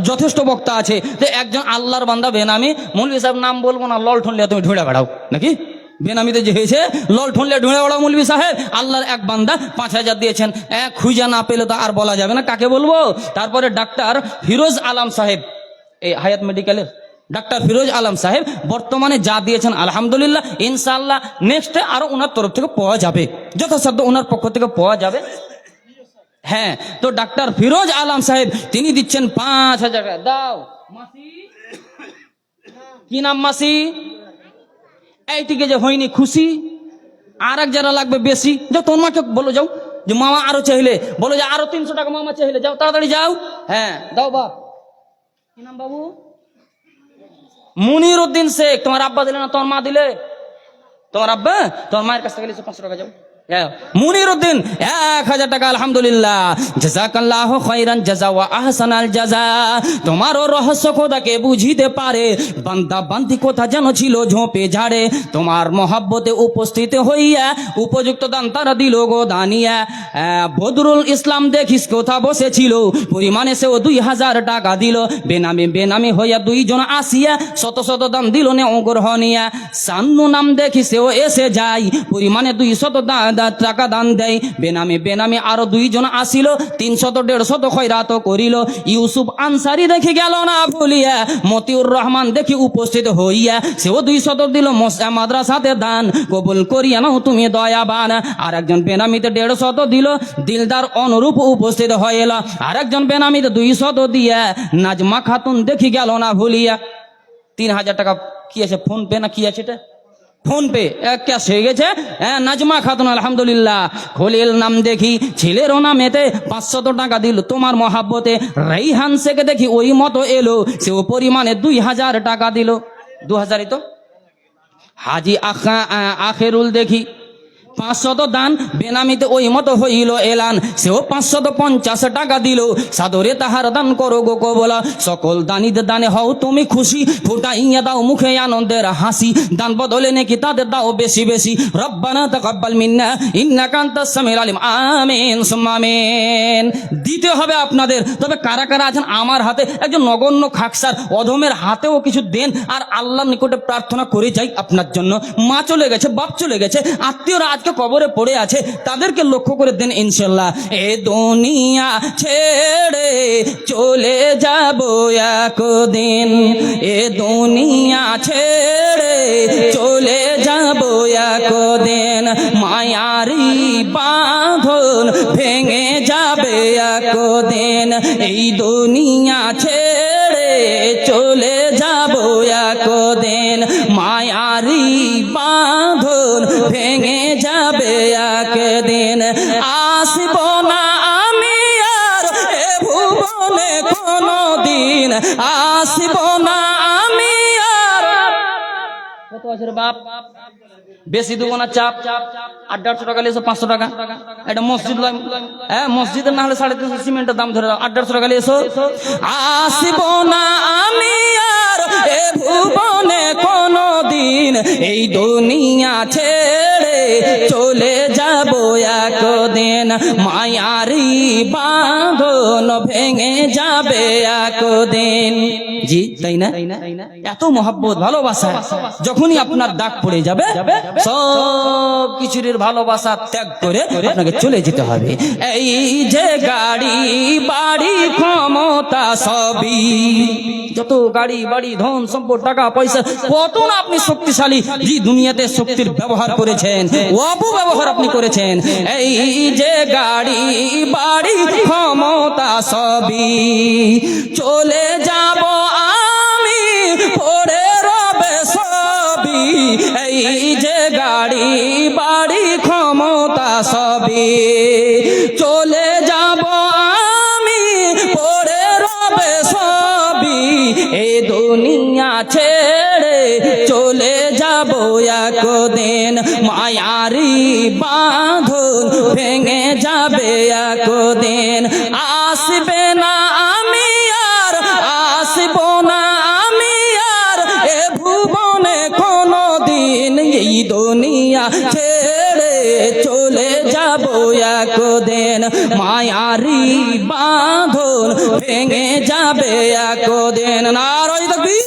যথেষ্ট বক্তা আছে। তো একজন আল্লাহর বান্দা বেনামি, মৌলভী সাহেব নাম বলবো না, লল ঠনলে তুমি ঢুঁড়ে বেড়াও নাকি? বেনামিতে যে হয়েছে লল ঠনলে ঢুঁড়ে বেড়াও মৌলভী সাহেব। আল্লাহর এক বান্দা 5000 দিয়েছেন। খুঁজা না পেলে তো আর বলা যাবে না, কাকে বলবো? তারপরে ডাক্তার ফিরোজ আলম সাহেব, এই হায়াত মেডিকেলের ডাক্তার ফিরোজ আলম সাহেব বর্তমানে যা দিয়েছেন আলহামদুলিল্লাহ, ইনশাআল্লাহ নেক্সট আরো ওনার তরফ থেকে পাওয়া যাবে, যথাসাধ্য ওনার পক্ষ থেকে পাওয়া যাবে। হ্যাঁ তো ডাক্তার ফিরোজ আলম সাহেব তিনি দিচ্ছেন 5000 টাকা। দাও মাসি। কি নাম মাসি? এইটিকে যে হয়নি খুশি, আর এক যারা লাগবে বেশি, যাও তোর মাকে বলো, যাও যে মামা আরো চাইলে, বলো যে আরো 300 টাকা মামা চাইলে, যাও তাড়াতাড়ি যাও। হ্যাঁ দাও বাপ। কি নাম বাবু? মুনির উদ্দিন শেখ। তোমার আব্বা দিলে না তোমার মা দিলে? তোমার আব্বা তোমার মায়ের কাছ থেকে 500 টাকা, যাও মুনিরউদ্দিন 1000 টাকা। আলহামদুলিল্লাহ, জাযাকাল্লাহু খাইরান জাযা ওয়া আহসানাল জাযা। তোমারও রহস্য খোদাকে বুঝিতে পারে, বান্দা বান্দি কথা যেন ছিল ঝোপে ঝাড়ে, তোমার মহাব্বতে উপস্থিত হইয়া উপযুক্ত দান তারা দিল গো দানিয়া। বদরুল ইসলাম দেখিস কোথা বসেছিল, পরিমাণে সেও 2000 টাকা দিল, বেনামি বেনামি হইয়া দুইজন আসিয়া শত শত দান দিল নে অগ্রহণিয়া। সান্নু নাম দেখি সেও এসে যায়, পরিমাণে 200 টাকা দান দেয়, বেনামি বেনামি আরো দুইজন আসিল, 300-150 খয়রাত করিল। ইউসুফ আনসারি দেখি গেল না ভুলিয়া, মতিউর রহমান দেখি উপস্থিত হইয়া সেও 200 দিল, মাদ্রাসাতে দান কবুল করিয়া নাও তুমি দয়াবান। আর একজন বেনামিতে 150 দিল, দিলদার অনুরূপ উপস্থিত হইল। আর একজন বেনামিতে 200 দিয়া নাজমা খাতুন দেখি গেল না ভুলিয়া। 3000 টাকা কি আছে, ফোন পে না কি আছে এটা, ফোন পে ক্যাশ হয়ে গেছে। নাজমা খাতুন আলহামদুলিল্লাহ। খলিল নাম দেখি ছেলেরও নামেতে 500 টাকা দিল তোমার মহাব্বতে। রাইহান শেখে দেখি ওই মতো এলো, সেও পরিমাণে 2000 টাকা দিল। 2000ই তো। হাজি আখেরুল দেখি 500 দান, বেনামিতে ওই মতো হইল এলান, সেও 550 টাকা দিল। সাদরে তাহার দান করো গো কবলা, সকল দানিদের দানে হও তুমি খুশি, ফুটাইয়া দাও মুখে আনন্দের হাসি, দান বদলে নাকি তাদের দাও বেশি বেশি। রব্বানা তাকাব্বাল মিন্না ইন্নাকা আনতাস সামিউল আলিম। আমিন সুম্মা আমিন। দিতে হবে আপনাদের, তবে কারা কারা আছেন আমার হাতে একজন নগণ্য খাকসার অধমের হাতেও কিছু দেন, আর আল্লাহর নিকটে প্রার্থনা করে যাই আপনার জন্য। মা চলে গেছে, বাপ চলে গেছে, আত্মীয়রা আজকে কবরে পড়ে আছে, তাদেরকে লক্ষ্য করে দেন ইনশাল্লাহ। এ দুনিয়া ছেড়ে চলে যাব একদিন, এ দুনিয়া ছেড়ে চলে যাব একদিন, মায়ারি বাঁধন ভেঙে যাবে একদিন, এই দুনিয়া ছেড়ে চলে যাব একদিন, মায়ারি বাঁধন ভেঙে যাবে একদিন। আসব না আমি আর এ ভুবনে কোনদিন, আসব না আমি আর। কত আছে রে বাপ, বেশি দেবো না চাপ। 800 টাকা লিয়েছো, 500 টাকা। এটা মসজিদ, মসজিদের না হলে 350 সিমেন্টের দাম ধরে 800 টাকা লিয়েছো। আসব না আমি আর এ ভুবনে কোনদিন, এই দুনিয়া ছেড়ে চলে যাব একদিন, মায়ারি বাঁধন ভেঙে যাবে একদিন। জি তাই না? এত মহব্বত ভালোবাসা যখনই আপনার দাগ পড়ে যাবে, সব কিছুর ভালোবাসা ত্যাগ করে আপনাকে চলে যেতে হবে। এই যে গাড়ি বাড়ি ক্ষমতা সবই, যত গাড়ি বাড়ি ধন সম্পদ টাকা পয়সা, কত না আপনি শক্তিশালী, যে দুনিয়াতে শক্তির ব্যবহার করেছেন, অপব্যবহার আপনি করেছেন। এই যে গাড়ি বাড়ি ক্ষমতা সবই, চলে যাব আমি পড়ে রবে সবই, এই যে গাড়ি বাড়ি ক্ষমতা সবই, চলে যাব আমি পড়ে রবে সবই, এই দুনিয়া ছেড়ে চলে যাব একদিন, মায়ারি বাঁধন ভেঙে যাবে একদিন। আসবে না আমি আর, আসব না আমি আর এ ভুবনে কোনদিন, এই দুনিয়া ছেড়ে চলে যাব একদিন, মায়ারি বাঁধন ভেঙে যাবে একদিন। নারায়ে তাকবীর।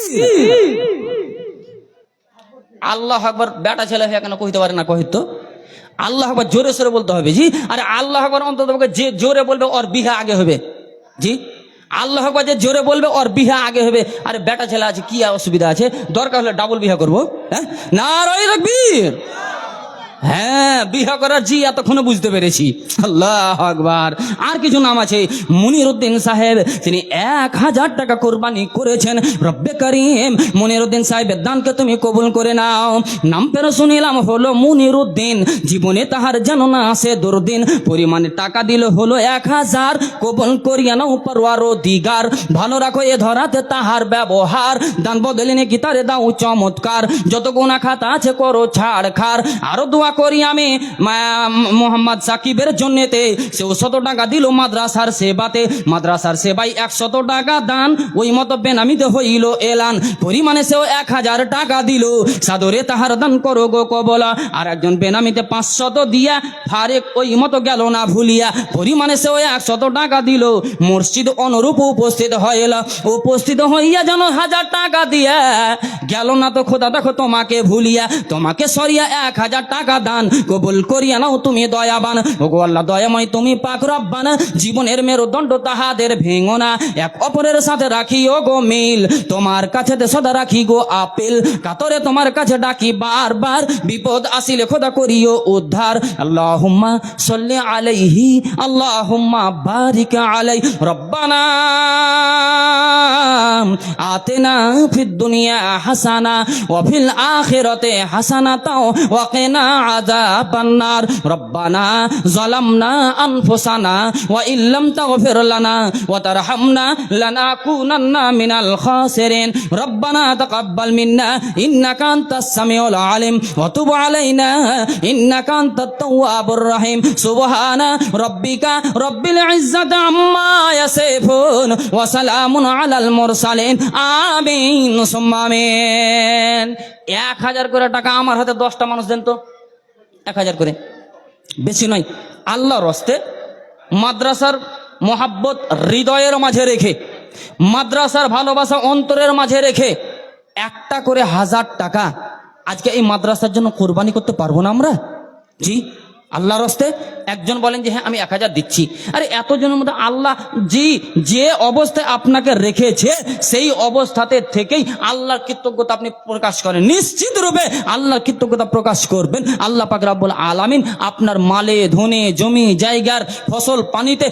আল্লাহ আকবার। বেটা ছেলে হয়ে কেন কইতে পারে না, কহিত আল্লাহ আকবার জোরে সোরে বলতে হবে। জি, আরে আল্লাহ আকবার অন্তত যে জোরে বলবে ওর বিহা আগে হবে। জি, আল্লাহ আকবার যে জোরে বলবে ওর বিহা আগে হবে। আরে বেটা ছেলে আছে, কি অসুবিধা আছে? দরকার হলে ডাবল বিহা করবো। হ্যাঁ, নারায়ে তাকবীর। হ্যাঁ, বিহা করার জি এতক্ষণে বুঝতে পেরেছি। আল্লাহ আকবার। আর কিছু নাম আছে। মুনিরউদ্দিন সাহেব, তিনি 1000 টাকা কোরবানি করেছেন। রব্বে করিম মুনিরউদ্দিন সাহেবের দানকে তুমি কবুল করে নাও। নাম পেরে শুনিলাম হলো মুনিরউদ্দিন, জীবনে তাহার যেন না আসে দুর্দিন। পরিমাণে টাকা দিল হলো 1000, কবুল করিয়া নাও পরওয়ারদিগার। ভালো রাখো এ ধরাতে তাহার ব্যবহার, দান বদলে নাকি তারে দাও চমৎকার। যত গুনাহ খাতা আছে করো ছাড় খার, আরো দোয়া করি আমি মোহাম্মদ সাকিবের জন্যেতে, সেও 100 টাকা দিল মাদ্রাসার সেবাতে, মাদ্রাসার সেবাই 100 টাকা দান, ওই মতো বেনামিতে হইল এলান, পরিমাণে সেও 1000 টাকা দিল, সাদরে তাহার দান করো গো কবলা। আর একজন বেনামিতে 500 দিয়া ফারেক ওই মতো গেল না ভুলিয়া, পরিমাণে সেও 100 টাকা দিল, মসজিদ অনুরূপ উপস্থিত হইয়া যেন 1000 টাকা দিয়া গেল না তো খোদা দেখো তোমাকে ভুলিয়া, তোমাকে সরিয়া 1000 টাকা দান কবুল করিয়া নাও তুমি দয়াবান। ওগো আল্লাহ দয়াময় তুমি পাক রব্বানা, জীবনের মেরুদণ্ড তাহাদের ভেঙো না, এক অপরের সাথে রাখিও গো মিল, তোমার কাছে সদা রাখি গো আপিল, কাতরে তোমার কাছে ডাকি বারবার, বিপদ আসিলে খোদা করিও উদ্ধার। আল্লাহুম্মা সাল্লি আলাইহি আল্লাহুম্মা বারিক আলাই। রব্বানা আতিনা ফিদ দুনিয়া হাসানা ওয়া ফিল আখিরাতি হাসানাতাও ওয়া কিনা আযাবান নার। রব্বানা যালামনা আনফুসানা ওয়া ইল্লাম তাগফির লানা ওয়া তারহামনা লানাকুনান্না মিনাল খাসিরিন। রব্বানা তাকাব্বাল মিন্না ইন্নাকা আনতাস সামিউল আলিম ওয়া তুব আলাইনা ইন্নাকা আনতাত তাওয়াবুর রহিম। সুবহানা রাব্বিকা রাব্বিল ইজ্জাতি আম্মা ইয়াসিফুন ওয়া সালামুন আলাল মুরসালিন। আমিন সুম্মা আমিন। 1000 করে টাকা আমার হাতে 10টা মানুষ দেন তো, 1000 করে, বেশি নয়। আল্লাহর হস্তে মাদ্রাসার মোহাব্বত হৃদয়ের মাঝে রেখে, মাদ্রাসার ভালোবাসা অন্তরের মাঝে রেখে 1টা করে 1000 টাকা আজকে এই মাদ্রাসার জন্য কোরবানি করতে পারবো না আমরা? জি, আল্লাহর হস্তে। একজন বলেন যে হ্যাঁ আমি 1000 দিচ্ছি, আরে এতজনের মধ্যে আল্লাহ জি যে অবস্থায় আপনাকে রেখেছে সেই অবস্থাতে থেকেই আল্লাহর কৃতজ্ঞতা আপনি প্রকাশ করেন, নিশ্চিত রূপে আল্লাহর কৃতজ্ঞতা প্রকাশ করবেন। আল্লাহ পাক রব্বুল আলামিন আপনার মালে ধনে জমি জায়গার ফসল পানিতে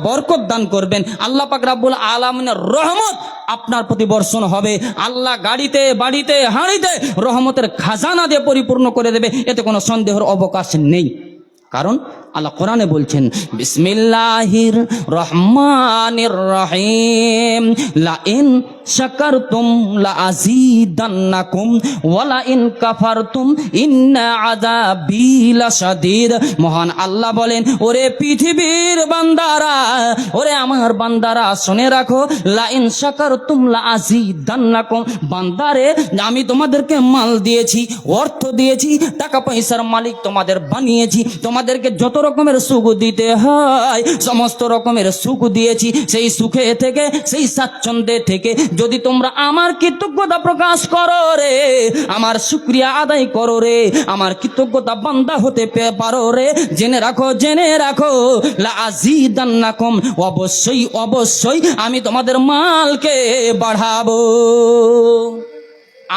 বরকত দান করবেন। আল্লাহ পাক রব্বুল আলামিনের রহমত আপনার প্রতি বর্ষণ হবে। আল্লাহ গাড়িতে বাড়িতে হাঁড়িতে রহমতের খাজানা দিয়ে পরিপূর্ণ করে দেবে, এতে কোনো সন্দেহের অবকাশ নেই। কারণ আল্লাহ কোরআনে বলছেন বিসমিল্লাহির রহমানির রহিম লা ইন শাকারতুম লা আযীদান্নাকুম ওয়া লা ইন কাফারতুম ইন্না আযাবি লাশাদীদ। মহান আল্লাহ বলেন, ওরে পৃথিবীর বান্দারা, ওরে আমার বান্দারা শুনে রাখো, লা ইন শাকারতুম লা আযীদান্নাকুম, বান্দারে আমি তোমাদেরকে মাল দিয়েছি, অর্থ দিয়েছি, টাকা পয়সার মালিক তোমাদের বানিয়েছি, তোমাদেরকে যত রকমের সুখ দিতে হয় সমস্ত রকমের সুখ দিয়েছি। সেই সুখে থেকে, সেই স্বাচ্ছন্দ্যে থেকে যদি তোমরা আমার কৃতজ্ঞতা প্রকাশ করো রে, আমার শুকরিয়া আদায় করো রে, আমার কৃতজ্ঞতা বান্দা হতে পারো রে, জেনে রাখো লা আযীদান্নাকুম, অবশ্যই অবশ্যই আমি তোমাদের মালকে বাড়াবো।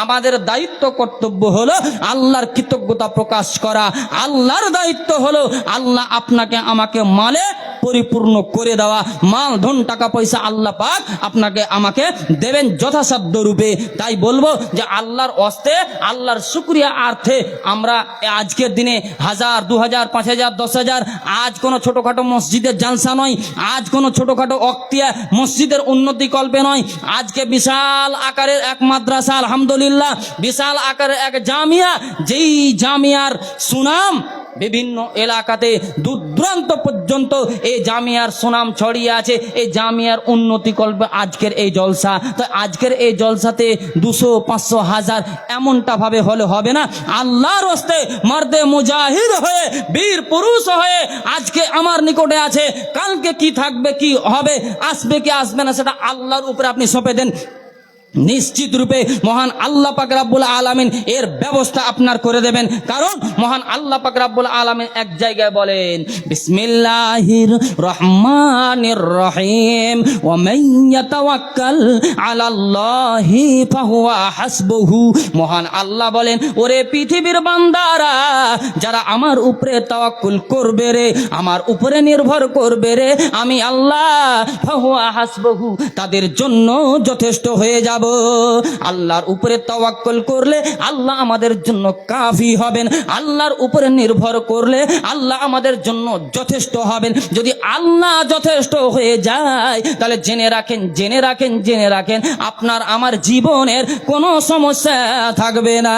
আমাদের দায়িত্ব কর্তব্য হলো আল্লাহর কৃতজ্ঞতা প্রকাশ করা। আল্লাহর দায়িত্ব হলো আল্লাহ আপনাকে আমাকে মালে পরিপূর্ণ করে দেওয়া। মাল ধন টাকা পয়সা আল্লাহ পাক আপনাকে আমাকে দেবেন যথাসাধ্য রূপে। তাই বলবো যে আল্লাহর হস্তে আল্লাহর শুকরিয়া আর্থে আমরা আজকের দিনে 1000 2000 5000 10000 আজ কোনো ছোটোখাটো মসজিদের জালসা নয়, আজ কোনো ছোটোখাটো অক্তিয়া মসজিদের উন্নতি কল্পে নয়, আজকে বিশাল আকারের এক মাদ্রাসা, আলহামদুলিল্লাহ বিশাল আকারের এক জামিয়া, যেই জামিয়ার সুনাম বিভিন্ন এলাকাতে দূর দূরান্ত পর্যন্ত এই জামিয়ার সুনাম ছড়িয়ে আছে। এই জামিয়ার উন্নতি কল্পে আজকের এই জলসা। তো আজকের এই জলসাতে 200 500 1000 এমনটা ভাবে হলে হবে না। আল্লাহর হস্তে মর্দে মুজাহিদ হয়ে, বীর পুরুষ হয়ে আজকে আমার নিকটে আছে, কালকে কি থাকবে কি হবে, আসবে কি আসবে না, সেটা আল্লাহর উপরে আপনি সঁপে দেন। নিশ্চিত রূপে মহান আল্লাহ পাক রব্বুল আলামিন এর ব্যবস্থা আপনার করে দেবেন। কারণ মহান আল্লাহ পাক রব্বুল আলামিন এক জায়গায় বলেন বিসমিল্লাহির রহমানির রহিম ওয়া মান ইয়াতাওয়াক্কাল আলাল্লাহি ফাহুয়া হাসবুহু। মহান আল্লাহ বলেন, ওরে পৃথিবীর বান্দারা, যারা আমার উপরে তাওয়াক্কুল করবে রে, আমার উপরে নির্ভর করবে রে, আমি আল্লাহ ফাহুয়া হাসবুহু তাদের জন্য যথেষ্ট হয়ে যাব। আল্লাহর উপরে তাওয়াক্কুল করলে আল্লাহ আমাদের জন্য কাফি হবেন, আল্লাহর উপরে নির্ভর করলে আল্লাহ আমাদের জন্য যথেষ্ট হবেন। যদি আল্লাহ যথেষ্ট হয়ে যায় তাহলে জেনে রাখেন, জেনে রাখেন, জেনে রাখেন, আপনার আমার জীবনের কোনো সমস্যা থাকবে না।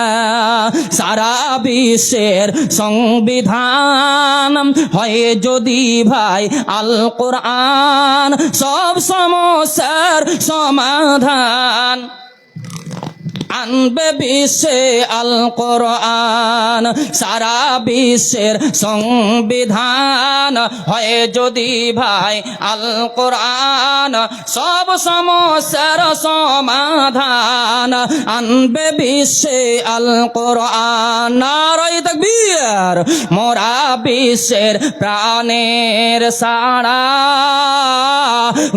সারা বিশ্বের সংবিধান হয় যদি ভাই আল কোরআন, সব সমস্যার সমাধান আনবে বিশ্বে আল কোরআন। সারা বিশ্বের সংবিধান হয় যদি ভাই আল কোরআন, সব সমস্যার সমাধান আনবে বিশ্বে আল কোরআন। নারায়ে তাকবীর। মোরা বিশ্বের প্রাণের সাড়া,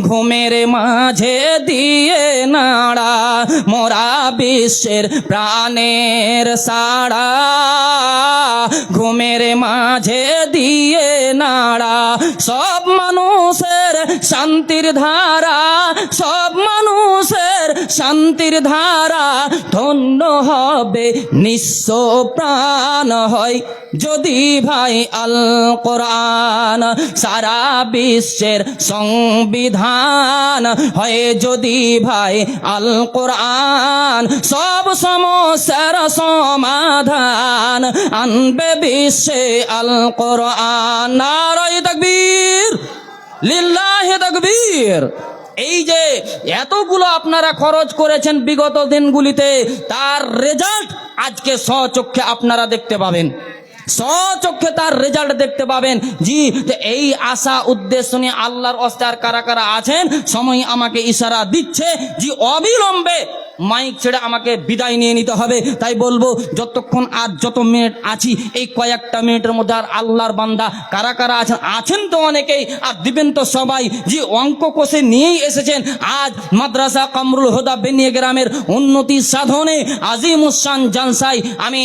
ঘুমের মাঝে দিয়ে নাড়া, মোরা বিশ্বের প্রাণের সাড়া, ঘুমের মাঝে দিয়ে নাড়া, সব মানুষের শান্তির ধারা, সব মানুষের শান্তির ধারা, ধন্য হবে নিঃস্ব প্রাণ হয় যদি ভাই আল কোরআন। সারা বিশ্বের সংবিধান হয় যদি ভাই আল কোরআন, সব সমস্যার সমাধান আনবে বিশ্বে আল কোরআন। নারায়ে তাকবীর, লিল্লাহি তাকবীর। এই যে এতগুলো আপনারা খরচ করেছেন বিগত দিনগুলিতে, তার রেজাল্ট আজকে স্বচক্ষে আপনারা দেখতে পাবেন, স্বচক্ষে তার রেজাল্ট দেখতে পাবেন। জি, এই আশা উদ্দেশ্য নিয়ে আল্লাহর ওয়াস্তে আর কারা কারা আছেন, সময় আমাকে ইশারা দিচ্ছে যে অবিলম্বে মাইক ছেড়ে আমাকে বিদায় নিয়ে নিতে হবে। তাই বলবো, যতক্ষণ আর যত মিনিট আছি, এই কয়েকটা মিনিটের মধ্যে আর আল্লাহর বান্দা কারা কারা আছেন, আছেন তো অনেকেই, আর দিবেন তো সবাই। যে অঙ্ক কষে নিয়েই এসেছেন আজ মাদ্রাসা কামরুল হুদা বেনিয়া গ্রামের উন্নতি সাধনে আজিমুসান জালসায় আমি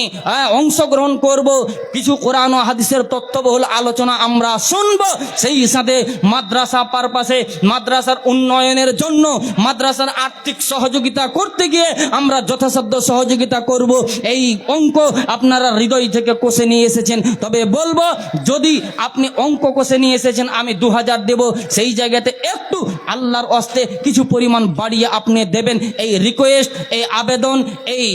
অংশগ্রহণ করব। কিছু কোরআন ও হাদিসের তথ্যবহুল আলোচনা আমরা শুনব। সেই সাথে মাদ্রাসা পারপাসে, মাদ্রাসার উন্নয়নের জন্য, মাদ্রাসার আর্থিক সহযোগিতা করতে গিয়ে আমরা যথাসাধ্য সহযোগিতা করব। এই অঙ্ক আপনারা হৃদয় থেকে কষে নিয়ে এসেছেন। তবে বলবো, যদি আপনি অঙ্ক কষে নিয়ে এসেছেন আমি 2000 দেব, সেই জায়গাতে একটু আল্লাহর ওয়াস্তে কিছু পরিমাণ বাড়িয়ে আপনি দেবেন। এই রিকোয়েস্ট, এই আবেদন, এই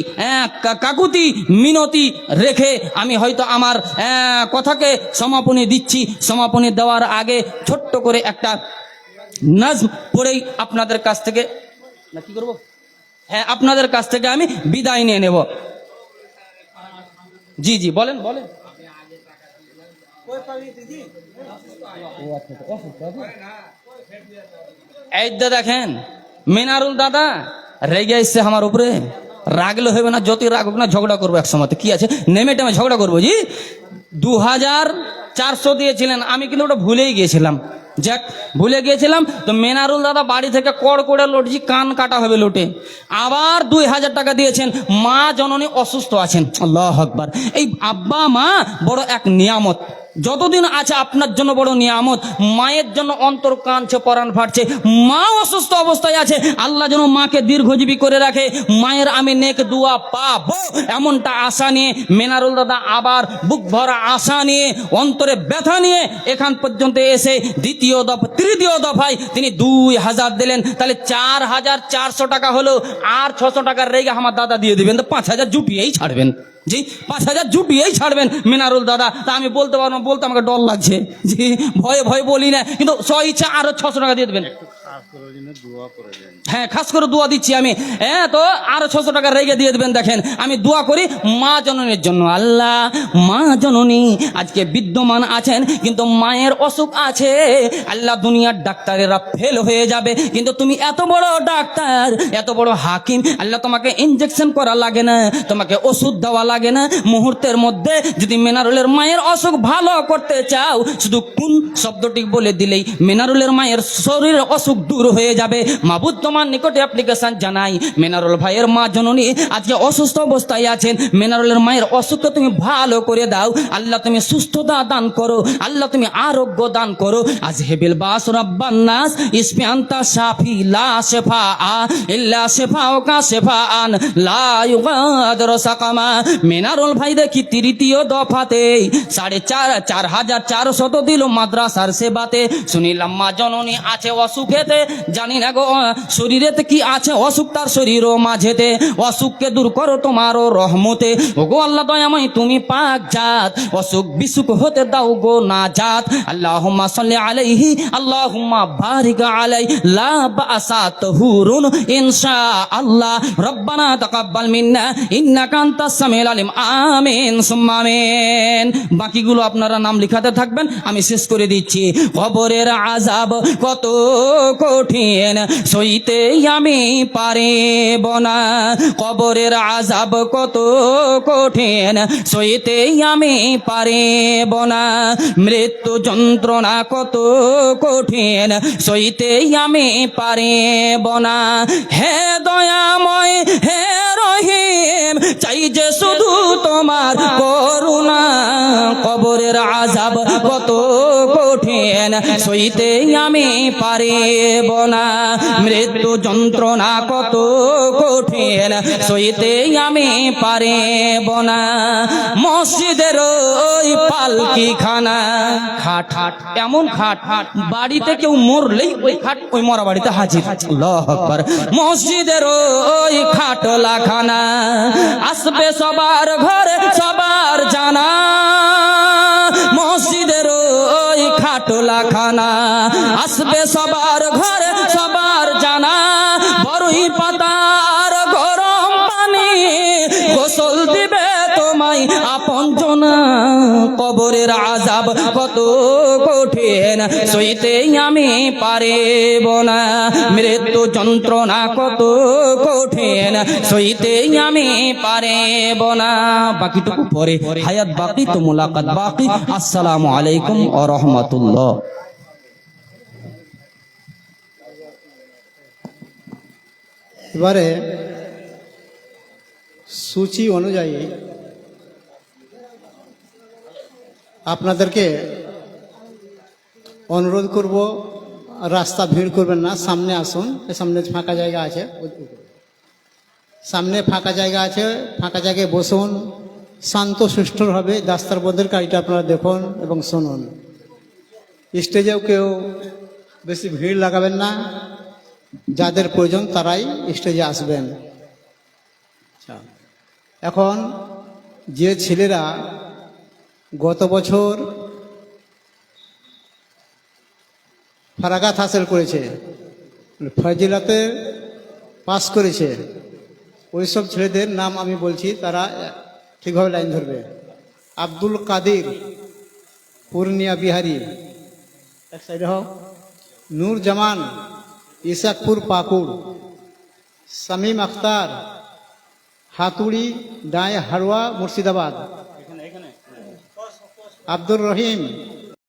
কাকুতি মিনতি রেখে আমি হয়তো আমার কথাকে সমাপনী দিচ্ছি। সমাপনী দেওয়ার আগে ছোট্ট করে একটা নাজম পড়েই আপনাদের কাছ থেকে, না কি করবো, হ্যাঁ, আপনাদের কাছ থেকে আমি বিদায় নিয়ে নেব। জি জি, বলেন বলেন। এই দেখেন মিনারুল দাদা রেগে এসছে আমার উপরে। রাগলে হবে না, যতই রাগ হোক না, ঝগড়া করবো এক সময়। কি আছে, নেমে টেমে ঝগড়া করবো। জি, 2400 দিয়েছিলেন, আমি কিন্তু ওটা ভুলেই গিয়েছিলাম। যাক, ভুলে গিয়েছিলাম। তো মেনারুল দাদা বাড়ি থেকে কড় করে লটছি, কান কাটা হবে লোটে। আবার 2000 টাকা দিয়েছেন। মা জননী অসুস্থ আছেন। আল্লাহু আকবার। এই আব্বা মা বড় এক নিয়ামত, যতদিন আছে আপনার জন্য বড় নিয়ামত। মায়ের জন্য অন্তর কাঁদছে, পরাণ ফাটছে। মা অসুস্থ অবস্থায় আছে, আল্লাহ যেন মাকে দীর্ঘজীবী করে রাখে। মায়ের আমি নেক দুয়া পাবো, এমনটা আশা নিয়ে মেনারুল দাদা আবার বুক ভরা আশা নিয়ে, অন্তরে ব্যথা নিয়ে এখান পর্যন্ত এসে তৃতীয় দফায় তিনি 2000 দিলেন। তাহলে 4400 টাকা হলো। আর 600 টাকার রেগে আমার দাদা দিয়ে দিবেন, তো 5000 জুটিয়েই ছাড়বেন। জি, 5000 জুটিয়েই ছাড়বেন মেনারুল দাদা। তা আমি বলতে পারবো না, বলতে আমাকে ডর লাগছে। জি, ভয়ে ভয়ে বলি না, কিন্তু ইচ্ছা আরো 600 টাকা দিয়ে দেবেন। হ্যাঁ, খাস করে দোয়া দিচ্ছি আমি। হ্যাঁ, তো আরো 600 টাকা রেগে দিয়ে দেবেন। দেখেন, আমি দোয়া করি মা জননীর জন্য। আল্লাহ, মা জননী আজকে বিদ্যমান আছেন, কিন্তু মায়ের অসুখ আছে। আল্লাহ, দুনিয়ার ডাক্তারেরা ফেল হয়ে যাবে, কিন্তু তুমি এত বড় ডাক্তার, এত বড় হাকিম। আল্লাহ, তোমাকে ইনজেকশন করা লাগে না, তোমাকে ওষুধ দেওয়া লাগে না। মুহূর্তের মধ্যে যদি মেনারুলের মায়ের অসুখ ভালো করতে চাও, শুধু কোন শব্দটি বলে দিলেই মেনারুলের মায়ের শরীরের অসুখ দূর হয়ে যাবে। মাবুদ তোমার নিকটে অ্যাপ্লিকেশন জানাই, মেনারুল ভাইয়ের মা জননী আজকে অসুস্থ অবস্থায় আছেন, মেনারুলের মায়ের অসুখকে তুমি ভালো করে দাও আল্লাহ, তুমি সুস্থতা দান করো আল্লাহ, তুমি আরোগ্য দান করো। আজহেবিল বাস রাব্বান নাস ইসমি আনতা শাফি লা শিফা ইল্লা শিফাউকা শিফাআন লা ইউগাদিরু সাকামা। মেনারুল ভাই দেখি তৃতীয় দফাতে 4,400 দিল মাদ্রাসার সেবাতে। শুনিলাম মা জননী আছে অসুখেতে, জানি না গো শরীরেতে কি আছে অসুখ, তার শরীরও মাঝেতে, অসুখকে দূর করো তোমারও রহমতে। ও গো আল্লাহ দয়াময় তুমি পাক জাত, অসুখ বিসুখ হতে দাও গো না জাত। আল্লাহুম্মা সাল্লি আলাইহি আল্লাহুম্মা বারিক আলাই লা বাসা তাহুরুন ইনশাআল্লাহ। রব্বানা তাকাব্বাল মিন্না ইন্নাকা আনতাস সামিউল আলিম। আমিন সুম্মা আমিন। বাকিগুলো আপনারা নাম লিখাতে থাকবেন, আমি শেষ করে দিচ্ছি। কবরের আযাব কত কঠিন সইতে আমি পারিব না, কবরের আযাব কত কঠিন সইতে আমি পারিব না, মৃত্যু যন্ত্রণা কত কঠিন সইতে আমি পারিব না। হে দয়াময় হে রহিম চাই যে শুধু তোমার করুণা, কবরের আযাব কত কঠিন সইতে আমি পারিব না, মৃত্যু যন্ত্রণা কত কঠিন সইতে আমি পারিব না। মসজিদের ওই পালকি খানা খাট, এমন খাট বাড়িতে কেউ মরলেই ওই খাট ওই মরা বাড়িতে হাজির। আল্লাহু আকবার। মসজিদের ওই খাটলা খানা আসবে সবার ঘরে সবার জানা, মসজিদের ওই খাটলা খানা আসবে সবার ঘরে সবার জানা। বড়ই পাতার গরম পানি গোসল দিবে তোমায় আপন জনা, কবরের আযাব কত কঠিন সইতে আমি পারিব না, মৃত্যু যন্ত্রণা কত কঠিন সইতে আমি পারিব না। বাকিটুকু পরে, হায়াত বাকি তো মুলাকাত বাকি। আসসালামু আলাইকুম ওয়া রাহমাতুল্লাহ। এবারে সূচি অনুযায়ী আপনাদেরকে অনুরোধ করব, রাস্তা ভিড় করবেন না, সামনে আসুন। সামনে ফাঁকা জায়গা আছে, সামনে ফাঁকা জায়গা আছে, ফাঁকা জায়গায় বসুন, শান্ত সুষ্ঠুভাবে দাস্তারবন্দির কাজটা আপনারা দেখুন এবং শুনুন। স্টেজেও কেউ বেশি ভিড় লাগাবেন না, যাদের প্রয়োজন তারাই স্টেজে আসবেন। এখন যে ছেলেরা গত বছর ফারাগাত হাসিল করেছে, ফজিলাতে পাস করেছে, ওইসব ছেলেদের নাম আমি বলছি, তারা ঠিকভাবে লাইন ধরবে। আব্দুল কাদির পূর্ণিয়া বিহারি, এক সাইডে হোক। নূর জামান ইসাকপুর পাকুড়। শামীম আখতার হাতুড়ি ডায় হারোয়া মুর্শিদাবাদ। আব্দুর রহিম